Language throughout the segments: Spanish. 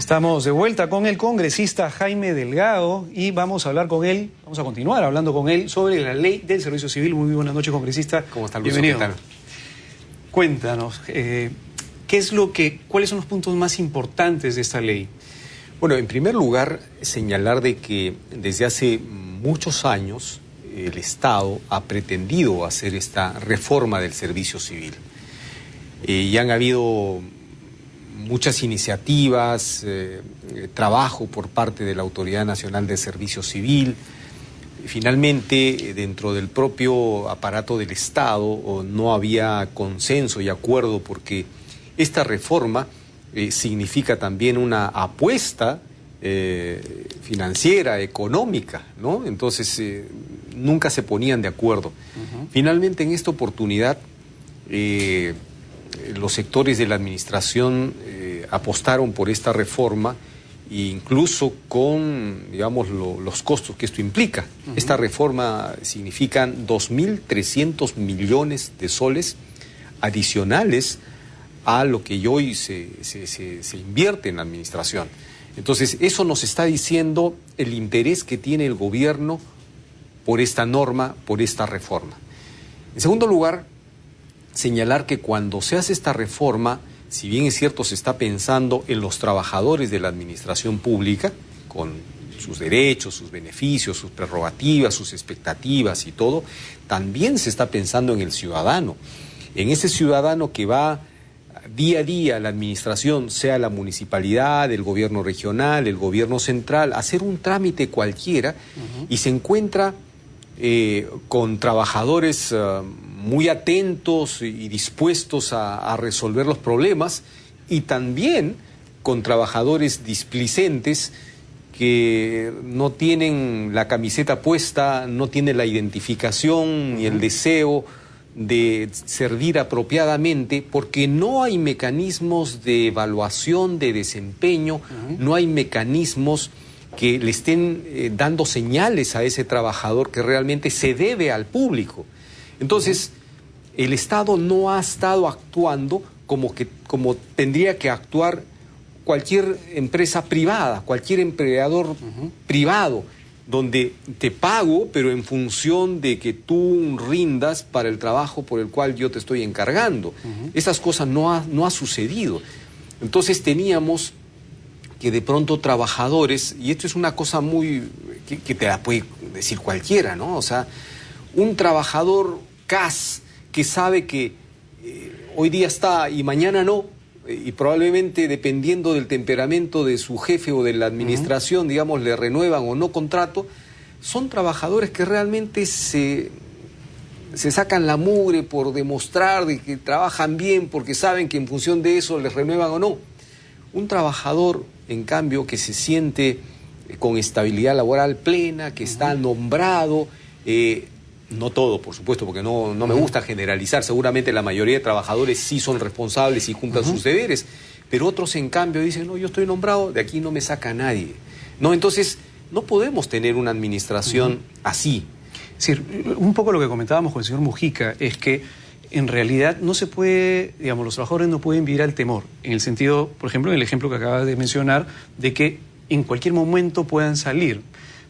Estamos de vuelta con el congresista Jaime Delgado y vamos a hablar con él, vamos a continuar hablando con él sobre la ley del servicio civil. Muy buenas noches, congresista. ¿Cómo está, Luis? Bienvenido. Cuéntanos, ¿cuáles son los puntos más importantes de esta ley? Bueno, en primer lugar, señalar de que desde hace muchos años el Estado ha pretendido hacer esta reforma del servicio civil. Y han habido muchas iniciativas, trabajo por parte de la Autoridad Nacional de Servicio Civil. Finalmente, dentro del propio aparato del Estado no había consenso y acuerdo, porque esta reforma significa también una apuesta financiera, económica, ¿no? Entonces, nunca se ponían de acuerdo. Finalmente, en esta oportunidad, los sectores de la administración apostaron por esta reforma, incluso con, digamos, los costos que esto implica. Esta reforma significa 2.300 millones de soles adicionales a lo que hoy se invierte en la administración. Entonces, eso nos está diciendo el interés que tiene el gobierno por esta norma, por esta reforma. En segundo lugar, señalar que cuando se hace esta reforma, si bien es cierto, se está pensando en los trabajadores de la administración pública, con sus derechos, sus beneficios, sus prerrogativas, sus expectativas y todo, también se está pensando en el ciudadano, en ese ciudadano que va día a día a la administración, sea la municipalidad, el gobierno regional, el gobierno central, a hacer un trámite cualquiera y se encuentra con trabajadores muy atentos y dispuestos a resolver los problemas, y también con trabajadores displicentes que no tienen la camiseta puesta, no tienen la identificación ni el deseo de servir apropiadamente, porque no hay mecanismos de evaluación de desempeño, no hay mecanismos que le estén dando señales a ese trabajador que realmente se debe al público. Entonces, el Estado no ha estado actuando como tendría que actuar cualquier empresa privada, cualquier empleador privado, donde te pago, pero en función de que tú rindas para el trabajo por el cual yo te estoy encargando. Esas cosas no ha sucedido. Entonces teníamos que de pronto trabajadores, y esto es una cosa muy que te la puede decir cualquiera, ¿no? O sea, un trabajador CAS que sabe que hoy día está y mañana no, y probablemente dependiendo del temperamento de su jefe o de la administración, digamos, le renuevan o no contrato, son trabajadores que realmente se sacan la mugre por demostrar de que trabajan bien, porque saben que en función de eso les renuevan o no. Un trabajador, en cambio, que se siente con estabilidad laboral plena, que está nombrado, no todo, por supuesto, porque no me gusta generalizar, seguramente la mayoría de trabajadores sí son responsables y cumplan sus deberes, pero otros, en cambio, dicen, no, yo estoy nombrado, de aquí no me saca nadie. No, entonces, no podemos tener una administración así. Es decir, un poco lo que comentábamos con el señor Mujica es que en realidad no se puede, digamos, los trabajadores no pueden vivir al temor, en el sentido, por ejemplo, en el ejemplo que acabas de mencionar, de que en cualquier momento puedan salir,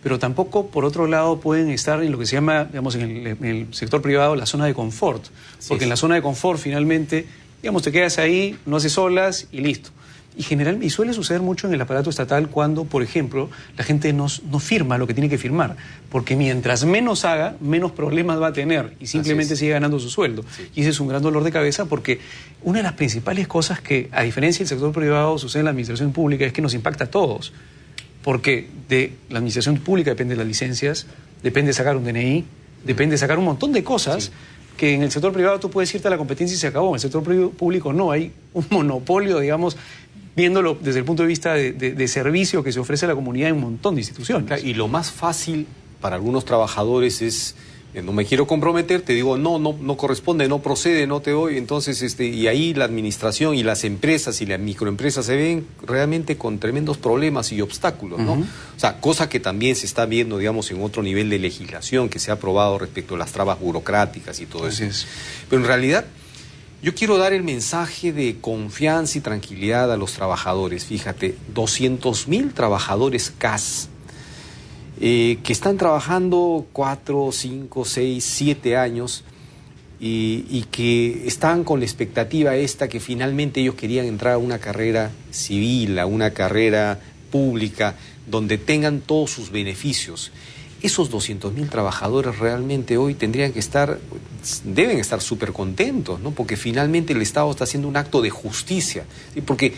pero tampoco, por otro lado, pueden estar en lo que se llama, digamos, en el sector privado, la zona de confort, porque en la zona de confort, finalmente, digamos, te quedas ahí, no haces olas y listo. Y suele suceder mucho en el aparato estatal cuando, por ejemplo, la gente no firma lo que tiene que firmar, porque mientras menos haga, menos problemas va a tener y simplemente sigue ganando su sueldo. Y ese es un gran dolor de cabeza, porque una de las principales cosas que, a diferencia del sector privado, sucede en la administración pública es que nos impacta a todos, porque de la administración pública depende de las licencias, depende de sacar un DNI, depende de sacar un montón de cosas que en el sector privado tú puedes irte a la competencia y se acabó. En el sector público no, hay un monopolio, digamos, viéndolo desde el punto de vista de servicio que se ofrece a la comunidad en un montón de instituciones. Claro, y lo más fácil para algunos trabajadores es, no me quiero comprometer, te digo, no corresponde, no procede, no te doy. Entonces, y ahí la administración y las empresas y las microempresas se ven realmente con tremendos problemas y obstáculos, ¿no? O sea, cosa que también se está viendo, digamos, en otro nivel de legislación que se ha aprobado respecto a las trabas burocráticas y todo eso. Pero en realidad, Yo quiero dar el mensaje de confianza y tranquilidad a los trabajadores. Fíjate, 200.000 trabajadores CAS que están trabajando 4, 5, 6, 7 años y que están con la expectativa esta que finalmente ellos querían entrar a una carrera civil, a una carrera pública, donde tengan todos sus beneficios. Esos 200.000 trabajadores realmente hoy deben estar súper contentos, ¿no? Porque finalmente el Estado está haciendo un acto de justicia, ¿sí? Porque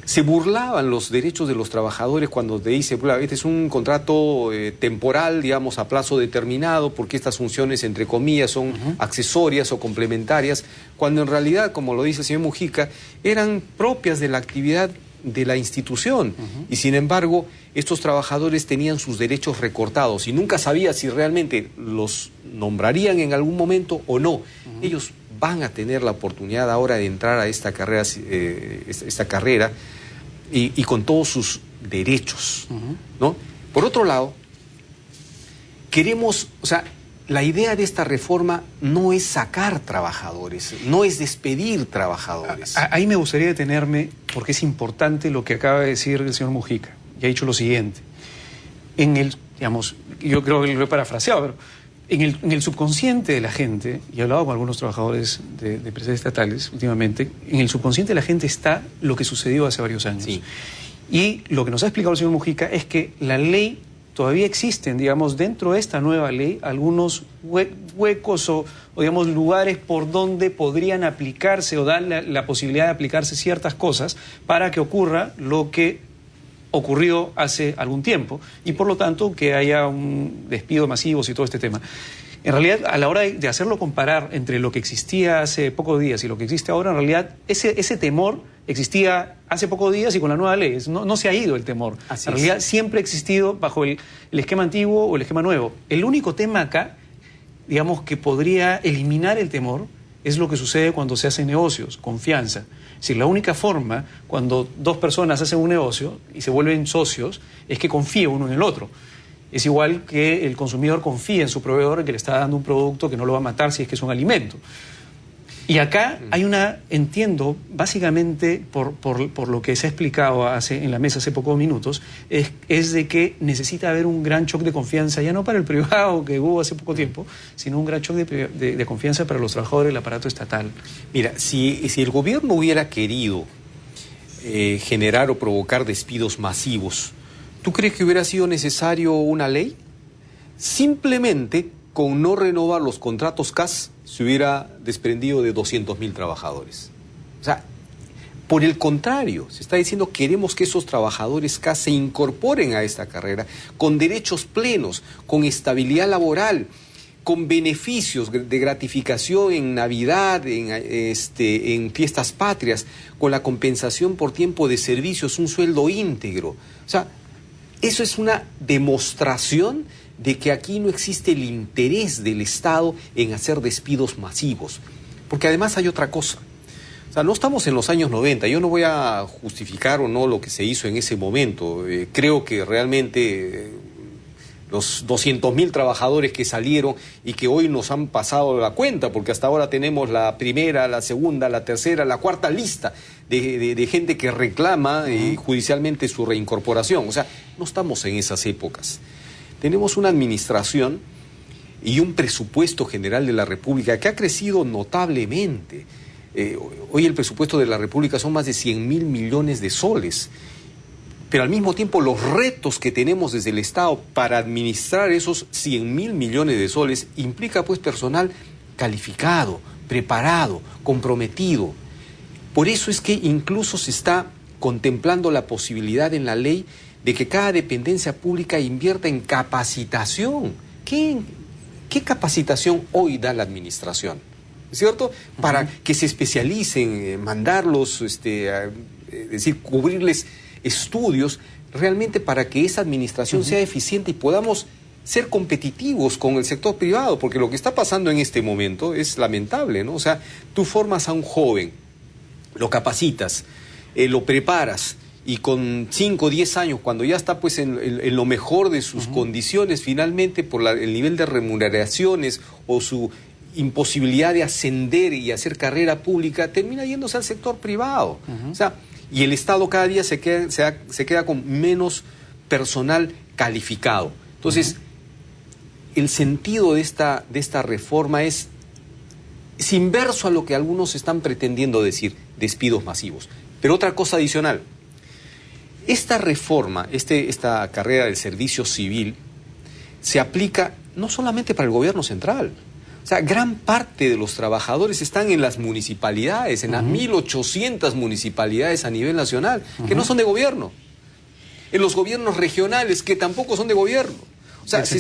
se burlaban los derechos de los trabajadores cuando te dice, este es un contrato temporal, digamos, a plazo determinado, porque estas funciones, entre comillas, son accesorias o complementarias, cuando en realidad, como lo dice el señor Mujica, eran propias de la actividad de la institución. Y sin embargo, estos trabajadores tenían sus derechos recortados y nunca sabía si realmente los nombrarían en algún momento o no. Ellos van a tener la oportunidad ahora de entrar a esta carrera, y con todos sus derechos, ¿no? Por otro lado, la idea de esta reforma no es sacar trabajadores, no es despedir trabajadores. Ahí me gustaría detenerme porque es importante lo que acaba de decir el señor Mujica. Y ha dicho lo siguiente. Yo creo que lo he parafraseado, pero en el subconsciente de la gente, y he hablado con algunos trabajadores de empresas estatales últimamente, en el subconsciente de la gente está lo que sucedió hace varios años. Sí. Y lo que nos ha explicado el señor Mujica es que la ley, todavía existen, digamos, dentro de esta nueva ley, algunos huecos o digamos, lugares por donde podrían aplicarse o dar la posibilidad de aplicarse ciertas cosas para que ocurra lo que ocurrió hace algún tiempo y por lo tanto que haya un despido masivo y todo este tema. En realidad, a la hora de hacerlo comparar entre lo que existía hace pocos días y lo que existe ahora, en realidad ese temor existía hace pocos días y con la nueva ley. No se ha ido el temor. En realidad siempre ha existido bajo el esquema antiguo o el esquema nuevo. El único tema acá, digamos, que podría eliminar el temor es lo que sucede cuando se hacen negocios, confianza. Es decir, la única forma cuando dos personas hacen un negocio y se vuelven socios es que confíe uno en el otro. Es igual que el consumidor confía en su proveedor que le está dando un producto que no lo va a matar si es que es un alimento. Y acá hay entiendo, básicamente por lo que se ha explicado en la mesa hace pocos minutos, es de que necesita haber un gran shock de confianza, ya no para el privado que hubo hace poco tiempo, sino un gran shock de confianza para los trabajadores del aparato estatal. Mira, si el gobierno hubiera querido generar o provocar despidos masivos, ¿tú crees que hubiera sido necesario una ley? Simplemente con no renovar los contratos CAS se hubiera desprendido de 200.000 trabajadores. O sea, por el contrario, se está diciendo queremos que esos trabajadores CAS se incorporen a esta carrera con derechos plenos, con estabilidad laboral, con beneficios de gratificación en Navidad, en fiestas patrias, con la compensación por tiempo de servicios, un sueldo íntegro. O sea, eso es una demostración de que aquí no existe el interés del Estado en hacer despidos masivos. Porque además hay otra cosa. O sea, no estamos en los años 90. Yo no voy a justificar o no lo que se hizo en ese momento. Creo que realmente los 200.000 trabajadores que salieron y que hoy nos han pasado la cuenta, porque hasta ahora tenemos la primera, la segunda, la tercera, la cuarta lista de gente que reclama judicialmente su reincorporación. O sea, no estamos en esas épocas. Tenemos una administración y un presupuesto general de la República que ha crecido notablemente. Hoy el presupuesto de la República son más de 100.000 millones de soles. Pero al mismo tiempo los retos que tenemos desde el Estado para administrar esos 100.000 millones de soles implica pues personal calificado, preparado, comprometido. Por eso es que incluso se está contemplando la posibilidad en la ley de que cada dependencia pública invierta en capacitación. ¿Qué capacitación hoy da la administración? ¿Cierto? Para que se especialicen, mandarlos, es decir, cubrirles estudios, realmente para que esa administración sea eficiente y podamos ser competitivos con el sector privado, porque lo que está pasando en este momento es lamentable, ¿no? O sea, tú formas a un joven, lo capacitas, lo preparas, y con 5 o 10 años, cuando ya está pues en lo mejor de sus condiciones, finalmente por el nivel de remuneraciones o su imposibilidad de ascender y hacer carrera pública, termina yéndose al sector privado. O sea, y el Estado cada día se queda con menos personal calificado. Entonces, el sentido de esta reforma es inverso a lo que algunos están pretendiendo decir, despidos masivos. Pero otra cosa adicional, esta reforma, esta carrera del servicio civil, se aplica no solamente para el gobierno central. O sea, gran parte de los trabajadores están en las municipalidades, en las 1.800 municipalidades a nivel nacional, que no son de gobierno. En los gobiernos regionales, que tampoco son de gobierno. O sea, se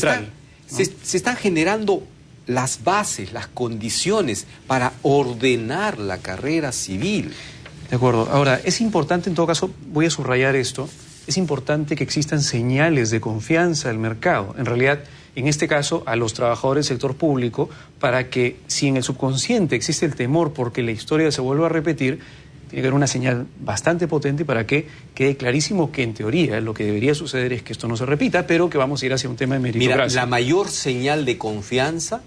están generando las bases, las condiciones para ordenar la carrera civil. De acuerdo. Ahora, es importante, en todo caso, voy a subrayar esto, es importante que existan señales de confianza del mercado. En realidad, en este caso, a los trabajadores del sector público, para que si en el subconsciente existe el temor porque la historia se vuelva a repetir, tiene que haber una señal bastante potente para que quede clarísimo que en teoría lo que debería suceder es que esto no se repita, pero que vamos a ir hacia un tema de meritocracia. Mira, la mayor señal de confianza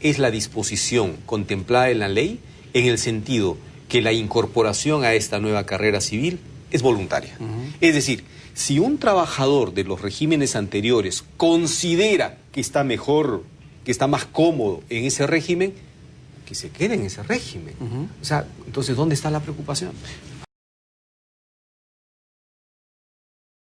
es la disposición contemplada en la ley en el sentido que la incorporación a esta nueva carrera civil es voluntaria. Es decir, si un trabajador de los regímenes anteriores considera que está mejor, que está más cómodo en ese régimen, que se quede en ese régimen. O sea, entonces, ¿dónde está la preocupación?